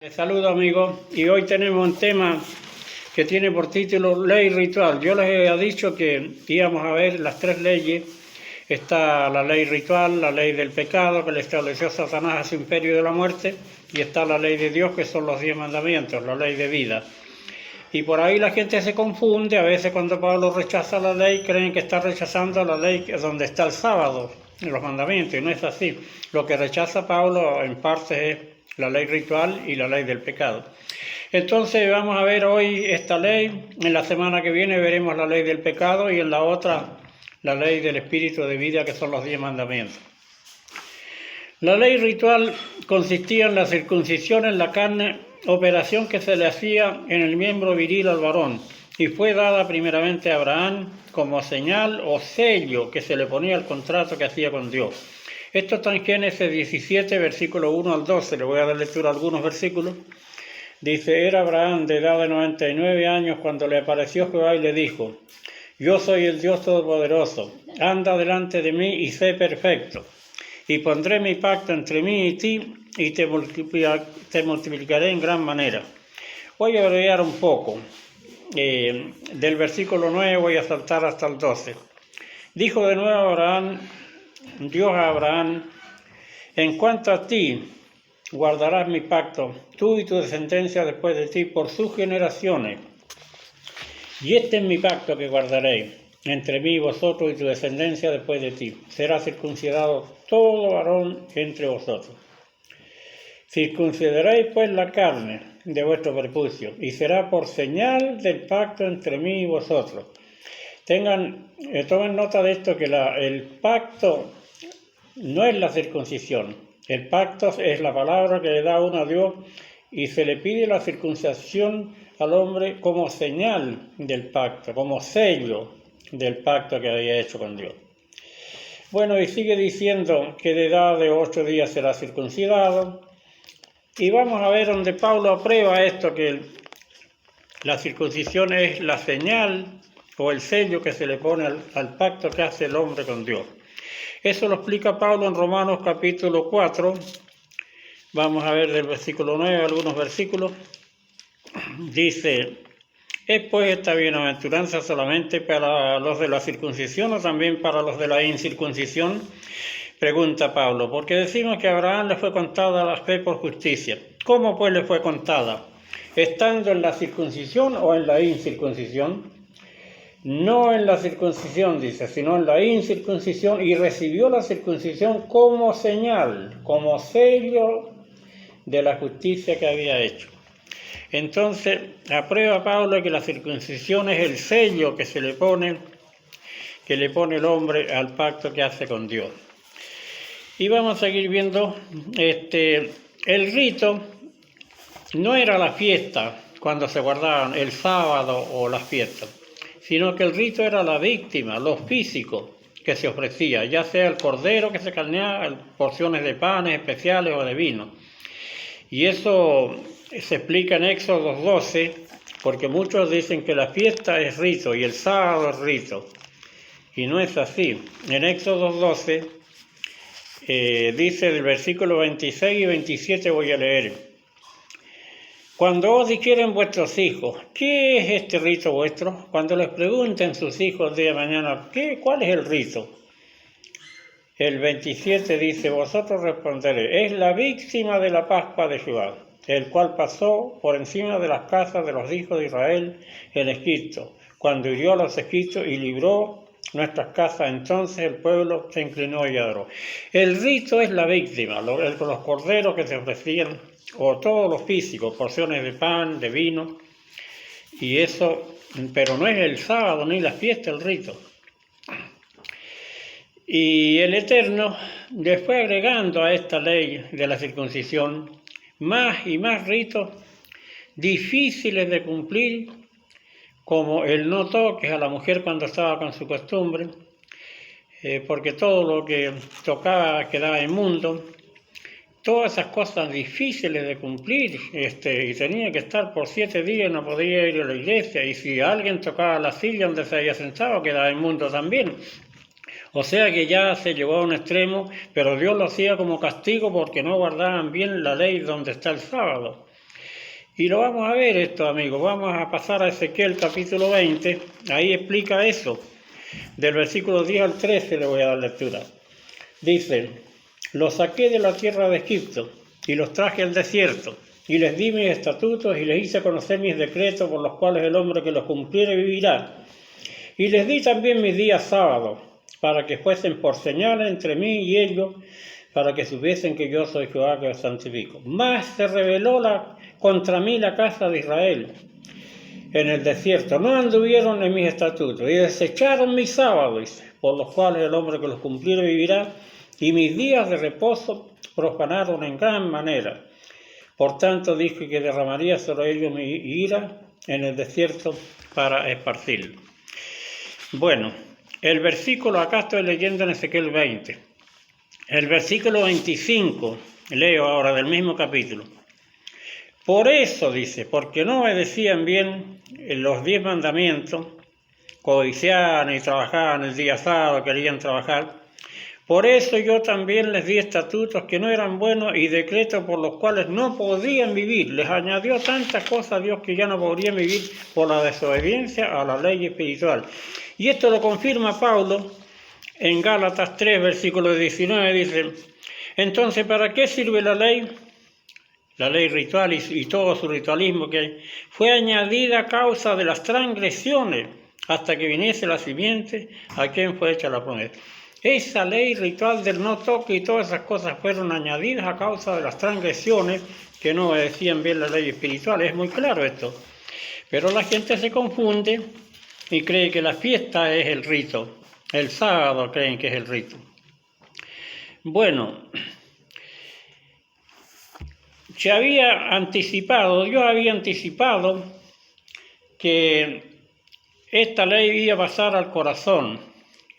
Les saludo amigos y hoy tenemos un tema que tiene por título Ley Ritual. Yo les he dicho que íbamos a ver las tres leyes. Está la ley ritual, la ley del pecado que le estableció Satanás a su imperio de la muerte, y está la ley de Dios que son los 10 mandamientos, la ley de vida. Y por ahí la gente se confunde, a veces cuando Pablo rechaza la ley creen que está rechazando la ley donde está el sábado, los mandamientos, y no es así. Lo que rechaza Pablo en parte es la ley ritual y la ley del pecado. Entonces vamos a ver hoy esta ley, en la semana que viene veremos la ley del pecado y en la otra la ley del espíritu de vida que son los 10 mandamientos. La ley ritual consistía en la circuncisión en la carne, operación que se le hacía en el miembro viril al varón, y fue dada primeramente a Abraham como señal o sello que se le ponía al contrato que hacía con Dios. Esto está en Génesis 17, versículo 1 al 12, le voy a dar lectura a algunos versículos. Dice, era Abraham de edad de 99 años cuando le apareció Jehová y le dijo, yo soy el Dios Todopoderoso, anda delante de mí y sé perfecto, y pondré mi pacto entre mí y ti, y te multiplicaré en gran manera. Voy a abreviar un poco, del versículo 9 voy a saltar hasta el 12. Dijo de nuevo Dios a Abraham, en cuanto a ti, guardarás mi pacto, tú y tu descendencia después de ti, por sus generaciones. Y este es mi pacto que guardaréis entre mí y vosotros y tu descendencia después de ti. Será circuncidado todo varón entre vosotros. Circuncidaréis pues la carne de vuestro prepucio, y será por señal del pacto entre mí y vosotros. Tomen nota de esto, que el pacto no es la circuncisión. El pacto es la palabra que le da uno a Dios y se le pide la circuncisión al hombre como señal del pacto, como sello del pacto que había hecho con Dios. Bueno, y sigue diciendo que de edad de 8 días será circuncidado. Y vamos a ver donde Pablo aprueba esto, que la circuncisión es la señal o el sello que se le pone al pacto que hace el hombre con Dios. Eso lo explica Pablo en Romanos capítulo 4. Vamos a ver del versículo 9 algunos versículos. Dice, ¿es pues esta bienaventuranza solamente para los de la circuncisión o también para los de la incircuncisión? Pregunta Pablo, porque decimos que a Abraham le fue contada la fe por justicia. ¿Cómo pues le fue contada? ¿Estando en la circuncisión o en la incircuncisión? No en la circuncisión, dice, sino en la incircuncisión, y recibió la circuncisión como señal, como sello de la justicia que había hecho. Entonces, aprueba Pablo que la circuncisión es el sello que le pone el hombre al pacto que hace con Dios. Y vamos a seguir viendo, el rito no era la fiesta cuando se guardaban el sábado o las fiestas, sino que el rito era la víctima, lo físico que se ofrecía, ya sea el cordero que se carneaba, porciones de panes especiales o de vino. Y eso se explica en Éxodo 12, porque muchos dicen que la fiesta es rito y el sábado es rito. Y no es así. En Éxodo 12 dice del versículo 26 y 27 voy a leer. Cuando os dijeren vuestros hijos, ¿qué es este rito vuestro? Cuando les pregunten sus hijos de mañana, ¿cuál es el rito? El 27 dice, vosotros responderéis, es la víctima de la Pascua de Jehová, el cual pasó por encima de las casas de los hijos de Israel en Egipto, cuando hirió a los egipcios y libró nuestras casas. Entonces el pueblo se inclinó y adoró. El rito es la víctima, los corderos que se ofrecían, o todo lo físico, porciones de pan, de vino, y eso, pero no es el sábado ni la fiesta el rito. Y el Eterno le fue agregando a esta ley de la circuncisión más y más ritos difíciles de cumplir, como el no toques a la mujer cuando estaba con su costumbre, porque todo lo que tocaba quedaba inmundo. Todas esas cosas difíciles de cumplir, y tenía que estar por 7 días, no podía ir a la iglesia, y si alguien tocaba la silla donde se había sentado, quedaba inmundo también. O sea que ya se llevó a un extremo, pero Dios lo hacía como castigo porque no guardaban bien la ley donde está el sábado. Y lo vamos a ver esto, amigos. Vamos a pasar a Ezequiel capítulo 20. Ahí explica eso. Del versículo 10 al 13 le voy a dar lectura. Dice: los saqué de la tierra de Egipto y los traje al desierto. Y les di mis estatutos y les hice conocer mis decretos por los cuales el hombre que los cumpliere vivirá. Y les di también mis días sábados, para que fuesen por señal entre mí y ellos, para que supiesen que yo soy Jehová que los santifico. Mas se rebeló contra mí la casa de Israel en el desierto. No anduvieron en mis estatutos y desecharon mis sábados, por los cuales el hombre que los cumpliere vivirá, y mis días de reposo profanaron en gran manera. Por tanto dije que derramaría sobre ellos mi ira en el desierto para esparcirlo. Bueno, el versículo, acá estoy leyendo en Ezequiel 20. El versículo 25, leo ahora del mismo capítulo. Por eso dice, porque no obedecían bien los 10 mandamientos, codiciaban y trabajaban el día sábado, querían trabajar. Por eso yo también les di estatutos que no eran buenos y decretos por los cuales no podían vivir. Les añadió tantas cosas a Dios que ya no podrían vivir por la desobediencia a la ley espiritual. Y esto lo confirma Pablo en Gálatas 3, versículo 19, dice: entonces, ¿para qué sirve la ley? La ley ritual y todo su ritualismo que fue añadida a causa de las transgresiones hasta que viniese la simiente a quien fue hecha la promesa. Esa ley ritual del no toque y todas esas cosas fueron añadidas a causa de las transgresiones que no obedecían bien la ley espiritual. Es muy claro esto. Pero la gente se confunde y cree que la fiesta es el rito. El sábado creen que es el rito. Bueno, Dios había anticipado que esta ley iba a pasar al corazón,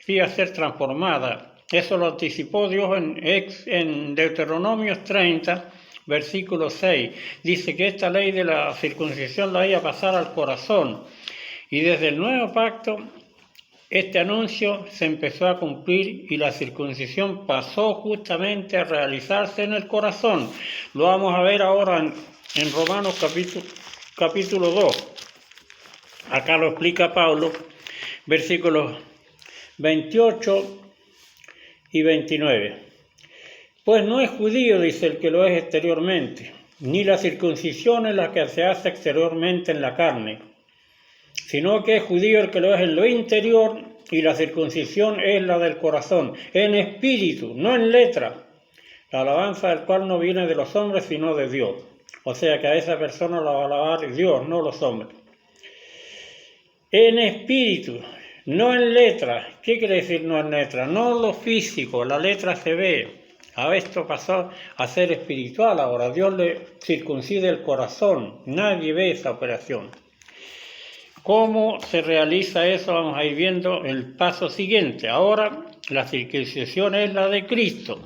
iba a ser transformada. Eso lo anticipó Dios en Deuteronomio 30, versículo 6. Dice que esta ley de la circuncisión la iba a pasar al corazón. Y desde el nuevo pacto, este anuncio se empezó a cumplir y la circuncisión pasó justamente a realizarse en el corazón. Lo vamos a ver ahora en Romanos capítulo 2. Acá lo explica Pablo, versículos 28 y 29. Pues no es judío, dice, el que lo es exteriormente, ni la circuncisión es la que se hace exteriormente en la carne, sino que es judío el que lo es en lo interior, y la circuncisión es la del corazón, en espíritu, no en letra, la alabanza del cual no viene de los hombres, sino de Dios. O sea que a esa persona la va a alabar Dios, no los hombres. En espíritu, no en letra. ¿Qué quiere decir no en letra? No lo físico, la letra se ve. A esto pasó a ser espiritual ahora. Dios le circuncide el corazón. Nadie ve esa operación. ¿Cómo se realiza eso? Vamos a ir viendo el paso siguiente. Ahora la circuncisión es la de Cristo.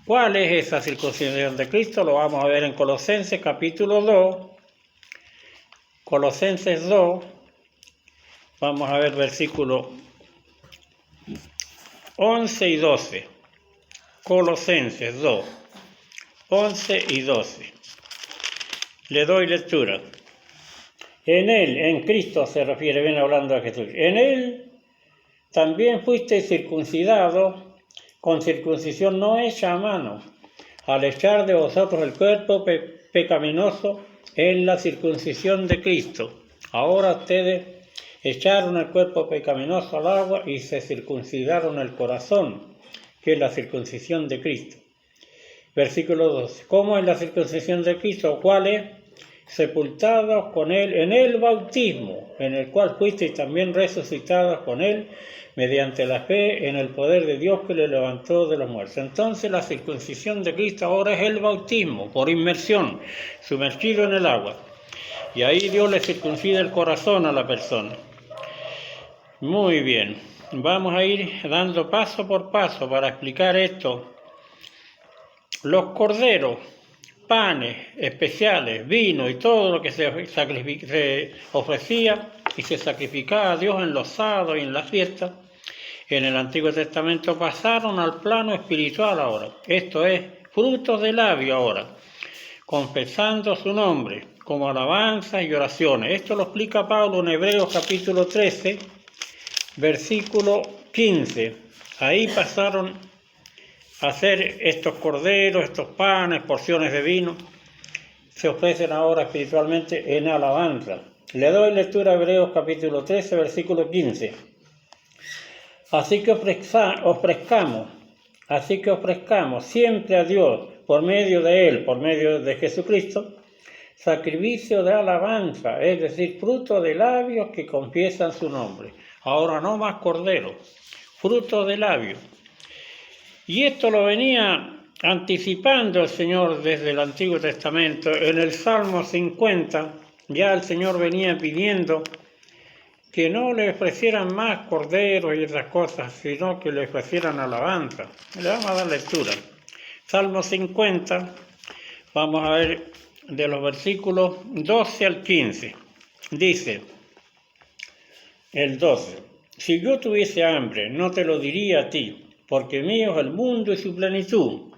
¿Cuál es esa circuncisión de Cristo? Lo vamos a ver en Colosenses capítulo 2. Colosenses 2. Vamos a ver versículos 11 y 12. Colosenses 2, 11 y 12. Le doy lectura. En Él, en Cristo se refiere, viene hablando a Jesús. En Él también fuisteis circuncidados con circuncisión no hecha a mano, al echar de vosotros el cuerpo pecaminoso en la circuncisión de Cristo. Ahora ustedes echaron el cuerpo pecaminoso al agua y se circuncidaron el corazón, que es la circuncisión de Cristo. Versículo 12. ¿Cómo es la circuncisión de Cristo? ¿Cuál es? Sepultados con Él en el bautismo, en el cual fuisteis también resucitados con Él, mediante la fe en el poder de Dios que le levantó de los muertos. Entonces la circuncisión de Cristo ahora es el bautismo, por inmersión, sumergido en el agua. Y ahí Dios le circuncida el corazón a la persona. Muy bien, vamos a ir dando paso por paso para explicar esto. Los corderos, panes especiales, vino y todo lo que se ofrecía y se sacrificaba a Dios en los sábados y en las fiestas, en el Antiguo Testamento pasaron al plano espiritual ahora. Esto es frutos de labio ahora, confesando su nombre, como alabanzas y oraciones. Esto lo explica Pablo en Hebreos capítulo 13, versículo 15. Ahí pasaron a hacer estos corderos, estos panes, porciones de vino. Se ofrecen ahora espiritualmente en alabanza. Le doy lectura a Hebreos capítulo 13, versículo 15. Así que ofrezcamos siempre a Dios, por medio de Él, por medio de Jesucristo, sacrificio de alabanza, es decir, fruto de labios que confiesan su nombre. Ahora no más cordero, fruto de labios. Y esto lo venía anticipando el Señor desde el Antiguo Testamento. En el Salmo 50 ya el Señor venía pidiendo que no le ofrecieran más corderos y otras cosas, sino que le ofrecieran alabanza. Le vamos a dar lectura. Salmo 50, vamos a ver de los versículos 12 al 15. Dice el 12: si yo tuviese hambre, no te lo diría a ti, porque mío es el mundo y su plenitud.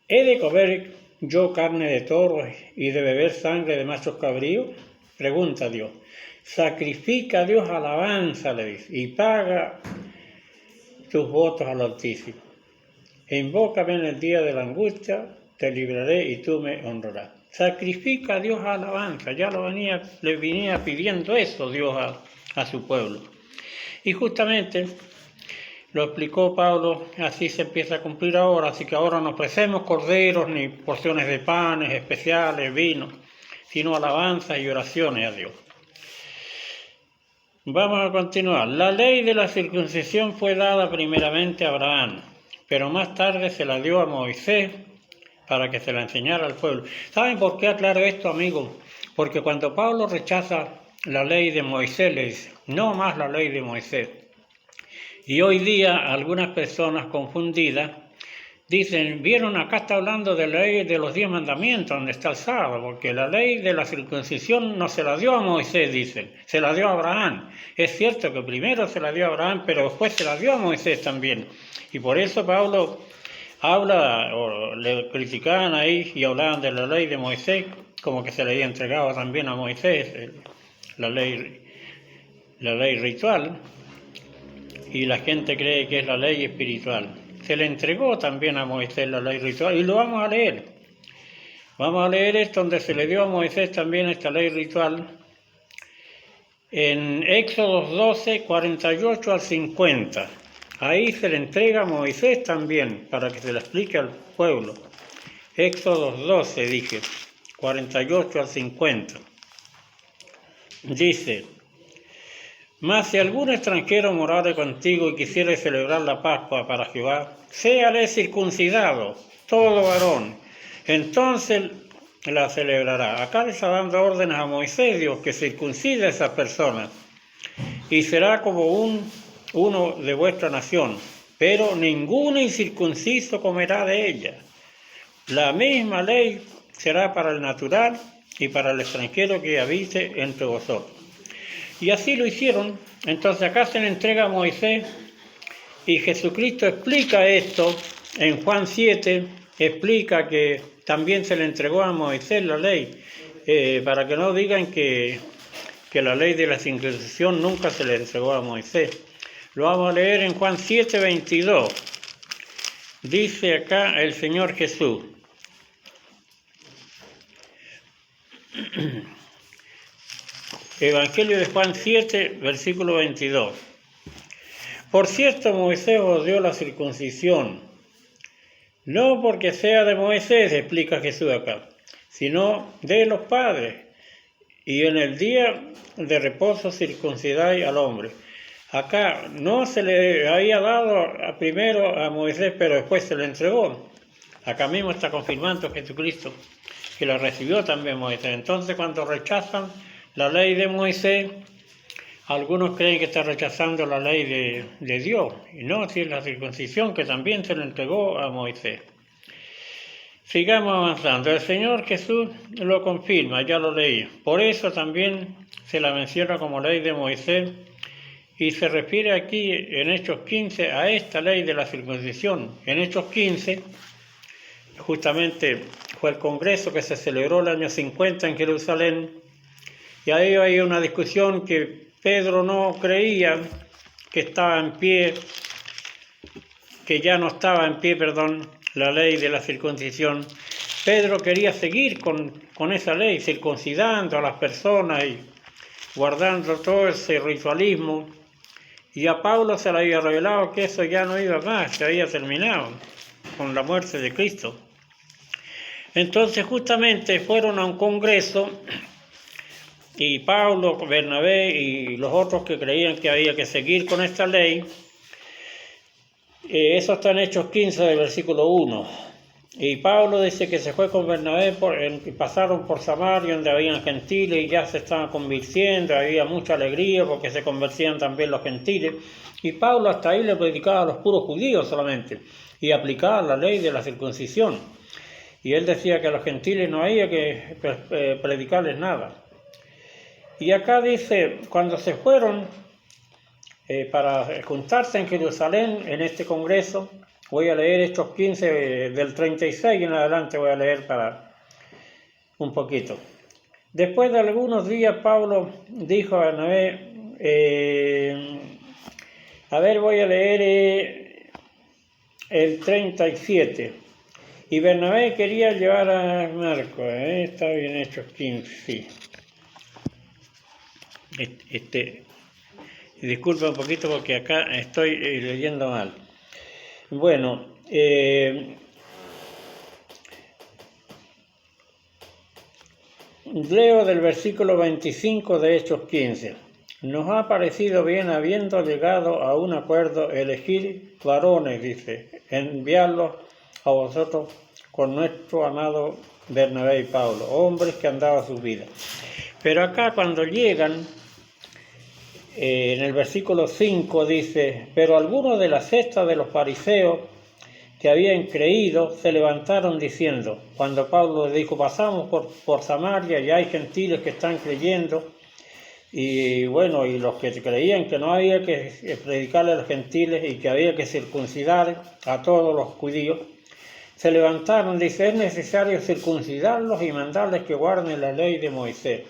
¿He de comer yo carne de toros y de beber sangre de machos cabríos? Pregunta Dios. Sacrifica a Dios alabanza, le dice, y paga tus votos al Altísimo. Invócame en el día de la angustia, te libraré y tú me honrarás. Sacrifica a Dios alabanza. Ya le venía pidiendo eso Dios a su pueblo. Y justamente lo explicó Pablo, así se empieza a cumplir ahora, así que ahora no ofrecemos corderos ni porciones de panes especiales, vino, sino alabanzas y oraciones a Dios. Vamos a continuar. La ley de la circuncisión fue dada primeramente a Abraham, pero más tarde se la dio a Moisés para que se la enseñara al pueblo. ¿Saben por qué aclaro esto, amigos? Porque cuando Pablo rechaza la ley de Moisés, le dice, no más la ley de Moisés. Y hoy día algunas personas confundidas dicen, vieron, acá está hablando de la ley de los 10 mandamientos, donde está el sábado, porque la ley de la circuncisión no se la dio a Moisés, dicen, se la dio a Abraham. Es cierto que primero se la dio a Abraham, pero después se la dio a Moisés también. Y por eso Pablo habla, o le criticaban ahí y hablaban de la ley de Moisés, como que se le había entregado también a Moisés la ley ritual, y la gente cree que es la ley espiritual. Se le entregó también a Moisés la ley ritual, y lo vamos a leer. Vamos a leer esto donde se le dio a Moisés también esta ley ritual, en Éxodo 12, 48 al 50. Ahí se le entrega a Moisés también, para que se le explique al pueblo. Éxodo 12, dije, 48 al 50. Dice, mas si algún extranjero morare contigo y quisiere celebrar la Pascua para Jehová, séale circuncidado, todo varón, entonces la celebrará. Acá le está dando órdenes a Moisés, Dios, que circuncide a esa persona, y será como uno de vuestra nación, pero ningún incircunciso comerá de ella. La misma ley será para el natural y para el extranjero que habite entre vosotros. Y así lo hicieron. Entonces acá se le entrega a Moisés y Jesucristo explica esto en Juan 7, explica que también se le entregó a Moisés la ley, para que no digan que la ley de la circuncisión nunca se le entregó a Moisés. Lo vamos a leer en Juan 7, 22. Dice acá el Señor Jesús. Evangelio de Juan 7, versículo 22. Por cierto, Moisés os dio la circuncisión, no porque sea de Moisés, explica Jesús acá, sino de los padres. Y en el día de reposo circuncidáis al hombre. Acá no se le había dado primero a Moisés, pero después se le entregó. Acá mismo está confirmando Jesucristo que la recibió también Moisés. Entonces, cuando rechazan la ley de Moisés, algunos creen que está rechazando la ley de Dios, y no, si es la circuncisión que también se le entregó a Moisés. Sigamos avanzando. El Señor Jesús lo confirma, ya lo leí. Por eso también se la menciona como ley de Moisés, y se refiere aquí en Hechos 15 a esta ley de la circuncisión. En Hechos 15 justamente fue el congreso que se celebró el año 50 en Jerusalén, y ahí hay una discusión que Pedro no creía que estaba en pie, que ya no estaba en pie, la ley de la circuncisión. Pedro quería seguir con esa ley, circuncidando a las personas y guardando todo ese ritualismo, y a Pablo se le había revelado que eso ya no iba más, se había terminado con la muerte de Cristo. Entonces justamente fueron a un congreso, y Pablo, Bernabé y los otros que creían que había que seguir con esta ley, eso está en Hechos 15 del versículo 1. Y Pablo dice que se fue con Bernabé, pasaron por Samaria, donde habían gentiles y ya se estaban convirtiendo, había mucha alegría porque se convertían también los gentiles. Y Pablo hasta ahí le predicaba a los puros judíos solamente y aplicaba la ley de la circuncisión. Y él decía que a los gentiles no había que predicarles nada. Y acá dice, cuando se fueron para juntarse en Jerusalén en este congreso, voy a leer Hechos 15 del 36 en adelante, voy a leer para un poquito. Después de algunos días Pablo dijo a Bernabé, voy a leer el 37. Y Bernabé quería llevar a Marcos, está bien Hechos 15, sí. Disculpa un poquito porque acá estoy leyendo mal. Bueno, leo del versículo 25 de Hechos 15. Nos ha parecido bien, habiendo llegado a un acuerdo, elegir varones, dice, enviarlos a vosotros con nuestro amado Bernabé y Pablo, hombres que han dado su vida. Pero acá cuando llegan, en el versículo 5 dice, pero algunos de la secta de los fariseos que habían creído se levantaron diciendo, cuando Pablo les dijo, pasamos por Samaria y hay gentiles que están creyendo, y bueno, y los que creían que no había que predicarle a los gentiles y que había que circuncidar a todos los judíos, se levantaron, dice, es necesario circuncidarlos y mandarles que guarden la ley de Moisés.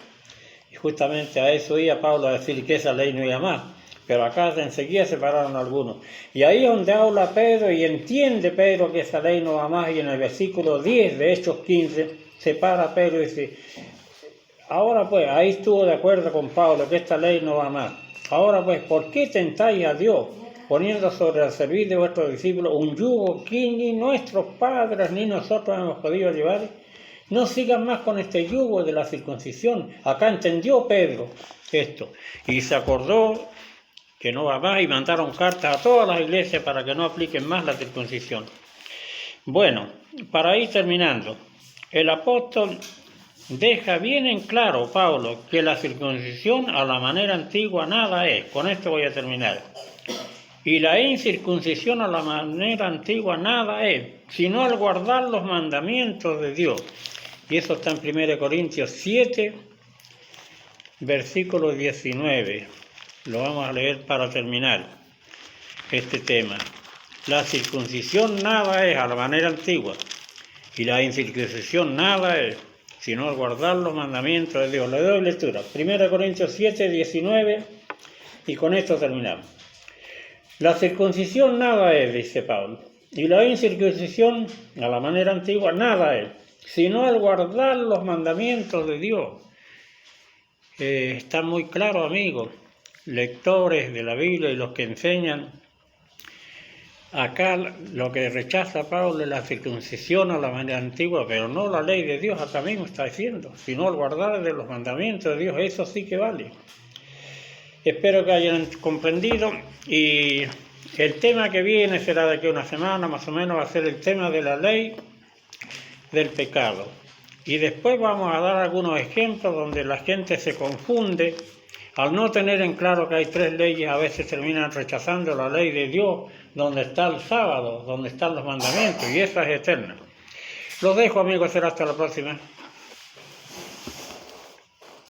Y justamente a eso iba Pablo a decir que esa ley no iba más. Pero acá enseguida se pararon algunos. Y ahí es donde habla Pedro y entiende Pedro que esa ley no va más. Y en el versículo 10 de Hechos 15 se para Pedro y dice, ahora pues, ahí estuvo de acuerdo con Pablo que esta ley no va más. Ahora pues, ¿por qué tentáis a Dios poniendo sobre el servicio de vuestros discípulos un yugo que ni nuestros padres ni nosotros hemos podido llevar? No sigan más con este yugo de la circuncisión. Acá entendió Pedro esto y se acordó que no va más y mandaron cartas a todas las iglesias para que no apliquen más la circuncisión. Bueno, para ir terminando, el apóstol deja bien en claro, Pablo, que la circuncisión a la manera antigua nada es. Con esto voy a terminar. Y la incircuncisión a la manera antigua nada es, sino al guardar los mandamientos de Dios. Y eso está en 1 Corintios 7, versículo 19. Lo vamos a leer para terminar este tema. La circuncisión nada es a la manera antigua, y la incircuncisión nada es, sino al guardar los mandamientos de Dios. Le doy lectura. 1 Corintios 7, 19, y con esto terminamos. La circuncisión nada es, dice Pablo, y la incircuncisión a la manera antigua nada es, sino al guardar los mandamientos de Dios. Está muy claro, amigos, lectores de la Biblia y los que enseñan. Acá lo que rechaza Pablo es la circuncisión a la manera antigua, pero no la ley de Dios, acá mismo está diciendo, sino al guardar de los mandamientos de Dios, eso sí que vale. Espero que hayan comprendido, y el tema que viene será de aquí a una semana, más o menos va a ser el tema de la ley del pecado. Y después vamos a dar algunos ejemplos donde la gente se confunde. Al no tener en claro que hay tres leyes, a veces terminan rechazando la ley de Dios, donde está el sábado, donde están los mandamientos, y esa es eterna. Los dejo, amigos, será hasta la próxima.